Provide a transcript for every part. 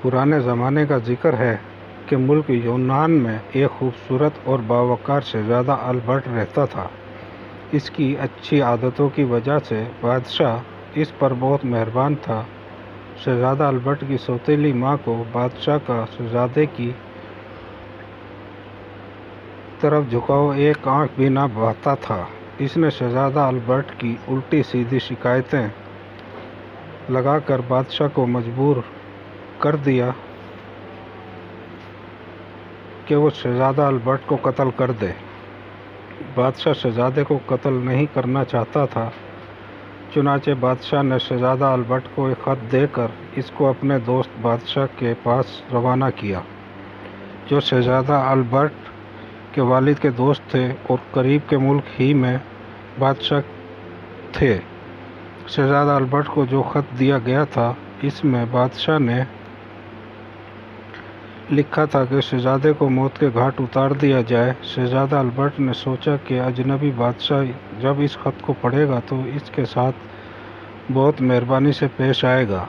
پرانے زمانے کا ذکر ہے کہ ملک یونان میں ایک خوبصورت اور باوقار شہزادہ البرٹ رہتا تھا۔ اس کی اچھی عادتوں کی وجہ سے بادشاہ اس پر بہت مہربان تھا۔ شہزادہ البرٹ کی سوتیلی ماں کو بادشاہ کا شہزادے کی طرف جھکاؤ ایک آنکھ بھی نہ بھاتا تھا۔ اس نے شہزادہ البرٹ کی الٹی سیدھی شکایتیں لگا کر بادشاہ کو مجبور کر دیا کہ وہ شہزادہ البرٹ کو قتل کر دے۔ بادشاہ شہزادے کو قتل نہیں کرنا چاہتا تھا، چنانچہ بادشاہ نے شہزادہ البرٹ کو ایک خط دے کر اس کو اپنے دوست بادشاہ کے پاس روانہ کیا، جو شہزادہ البرٹ کے والد کے دوست تھے اور قریب کے ملک ہی میں بادشاہ تھے۔ شہزادہ البرٹ کو جو خط دیا گیا تھا، اس میں بادشاہ نے لکھا تھا کہ شہزادے کو موت کے گھاٹ اتار دیا جائے۔ شہزادہ البرٹ نے سوچا کہ اجنبی بادشاہ جب اس خط کو پڑھے گا تو اس کے ساتھ بہت مہربانی سے پیش آئے گا۔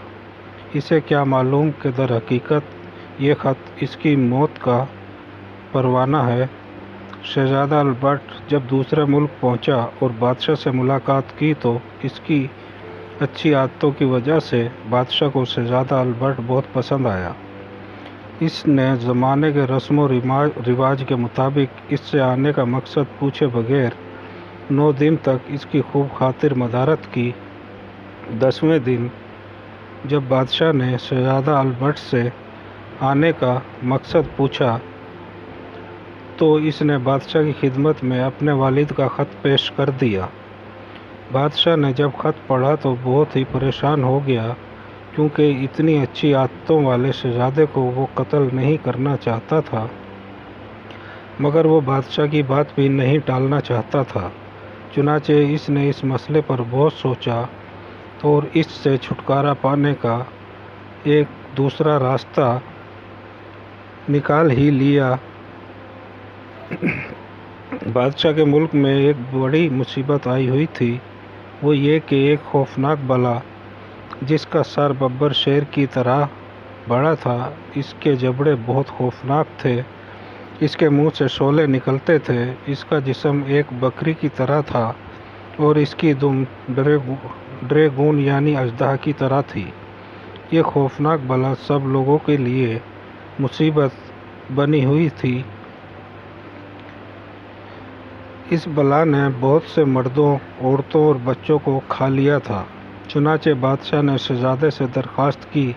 اسے کیا معلوم کہ در حقیقت یہ خط اس کی موت کا پروانہ ہے۔ شہزادہ البرٹ جب دوسرے ملک پہنچا اور بادشاہ سے ملاقات کی تو اس کی اچھی عادتوں کی وجہ سے بادشاہ کو شہزادہ البرٹ بہت پسند آیا۔ اس نے زمانے کے رسم و رواج کے مطابق اس سے آنے کا مقصد پوچھے بغیر 9 دن تک اس کی خوب خاطر مدارت کی۔ 10ویں دن جب بادشاہ نے شہزادہ البرٹ سے آنے کا مقصد پوچھا تو اس نے بادشاہ کی خدمت میں اپنے والد کا خط پیش کر دیا۔ بادشاہ نے جب خط پڑھا تو بہت ہی پریشان ہو گیا، کیونکہ اتنی اچھی عادتوں والے شہزادے کو وہ قتل نہیں کرنا چاہتا تھا، مگر وہ بادشاہ کی بات بھی نہیں ٹالنا چاہتا تھا۔ چنانچہ اس نے اس مسئلے پر بہت سوچا اور اس سے چھٹکارا پانے کا ایک دوسرا راستہ نکال ہی لیا۔ بادشاہ کے ملک میں ایک بڑی مصیبت آئی ہوئی تھی، وہ یہ کہ ایک خوفناک بلا جس کا سر ببر شیر کی طرح بڑا تھا، اس کے جبڑے بہت خوفناک تھے، اس کے منہ سے شعلے نکلتے تھے، اس کا جسم ایک بکری کی طرح تھا اور اس کی دم ڈریگون یعنی اژدہا کی طرح تھی۔ یہ خوفناک بلا سب لوگوں کے لیے مصیبت بنی ہوئی تھی۔ اس بلا نے بہت سے مردوں، عورتوں اور بچوں کو کھا لیا تھا۔ چنانچہ بادشاہ نے شہزادے سے درخواست کی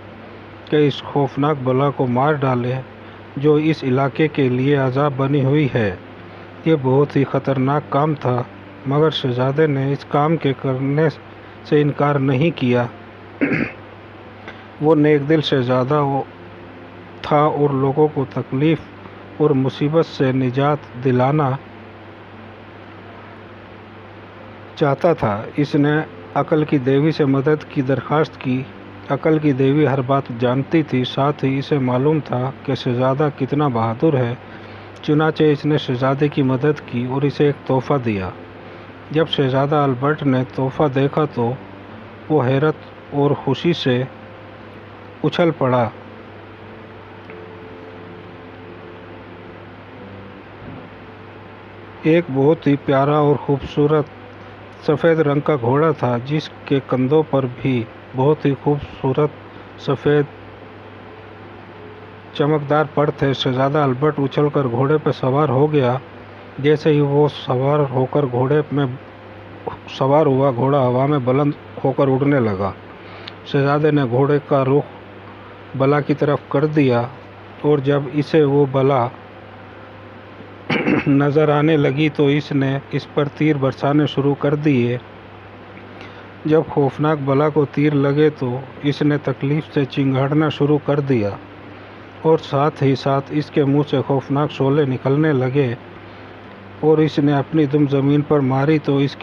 کہ اس خوفناک بلا کو مار ڈالے جو اس علاقے کے لیے عذاب بنی ہوئی ہے۔ یہ بہت ہی خطرناک کام تھا، مگر شہزادے نے اس کام کے کرنے سے انکار نہیں کیا۔ وہ نیک دل شہزادہ تھا اور لوگوں کو تکلیف اور مصیبت سے نجات دلانا چاہتا تھا۔ اس نے عقل کی دیوی سے مدد کی درخواست کی۔ عقل کی دیوی ہر بات جانتی تھی، ساتھ ہی اسے معلوم تھا کہ شہزادہ کتنا بہادر ہے۔ چنانچہ اس نے شہزادے کی مدد کی اور اسے ایک تحفہ دیا۔ جب شہزادہ البرٹ نے تحفہ دیکھا تو وہ حیرت اور خوشی سے اچھل پڑا۔ ایک بہت ہی پیارا اور خوبصورت سفید رنگ کا گھوڑا تھا، جس کے کندھوں پر بھی بہت ہی خوبصورت سفید چمکدار پر تھے۔ شہزادہ البرٹ اچھل کر گھوڑے پر سوار ہو گیا۔ جیسے ہی وہ سوار ہو کر گھوڑے میں سوار ہوا، گھوڑا ہوا میں بلند ہو کر اڑنے لگا۔ شہزادے نے گھوڑے کا رخ بلا کی طرف کر دیا اور جب اسے وہ بلا نظر آنے لگی تو اس نے اس پر تیر برسانے شروع کر دیے۔ جب خوفناک بلا کو تیر لگے تو اس نے تکلیف سے چنگھاڑنا شروع کر دیا اور ساتھ ہی ساتھ اس کے منہ سے خوفناک شعلے نکلنے لگے اور اس نے اپنی دم زمین پر ماری تو اس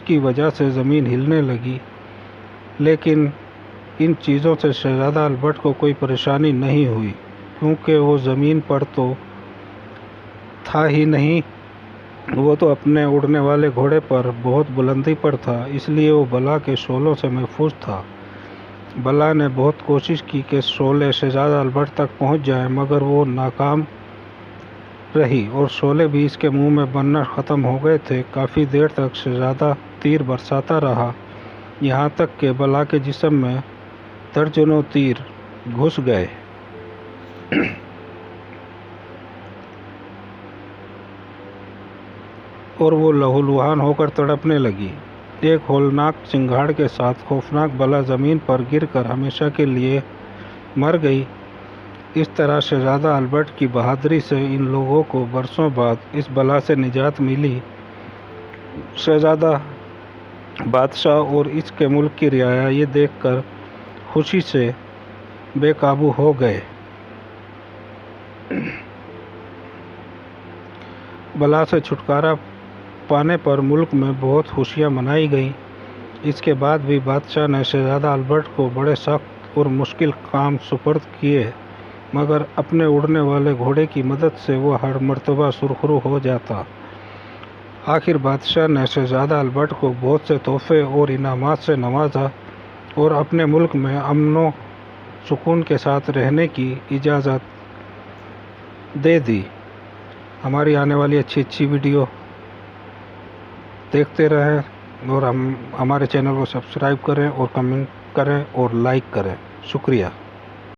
کی وجہ سے زمین ہلنے لگی۔ لیکن ان چیزوں سے شہزادہ البرٹ کو کوئی پریشانی نہیں ہوئی، کیونکہ وہ زمین پر تو تھا ہی نہیں، وہ تو اپنے اڑنے والے گھوڑے پر بہت بلندی پر تھا، اس لیے وہ بلا کے شعلوں سے محفوظ تھا۔ بلا نے بہت کوشش کی کہ شعلے شہزادہ البرٹ تک پہنچ جائیں، مگر وہ ناکام رہی اور شعلے بھی اس کے منہ میں بننا ختم ہو گئے تھے۔ کافی دیر تک شہزادہ تیر برساتا رہا، یہاں تک کہ بلا کے جسم میں درجنوں تیر گھس گئے۔ اور وہ لہولہان ہو کر تڑپنے لگی۔ ایک ہولناک چنگاڑ کے ساتھ خوفناک بلا زمین پر گر کر ہمیشہ کے لیے مر گئی۔ اس طرح شہزادہ البرٹ کی بہادری سے ان لوگوں کو برسوں بعد اس بلا سے نجات ملی۔ شہزادہ بادشاہ اور اس کے ملک کی رعایا یہ دیکھ کر خوشی سے بے قابو ہو گئے۔ بلا سے چھٹکارا پانے پر ملک میں بہت خوشیاں منائی گئیں۔ اس کے بعد بھی بادشاہ نے شہزادہ البرٹ کو بڑے سخت اور مشکل کام سپرد کیے، مگر اپنے اڑنے والے گھوڑے کی مدد سے وہ ہر مرتبہ سرخرو ہو جاتا۔ آخر بادشاہ نے شہزادہ البرٹ کو بہت سے تحفے اور انعامات سے نوازا اور اپنے ملک میں امن و سکون کے ساتھ رہنے کی اجازت دے دی۔ ہماری آنے والی اچھی ویڈیو دیکھتے رہیں اور ہمارے چینل کو سبسکرائب کریں اور کمنٹ کریں اور لائک کریں۔ شکریہ۔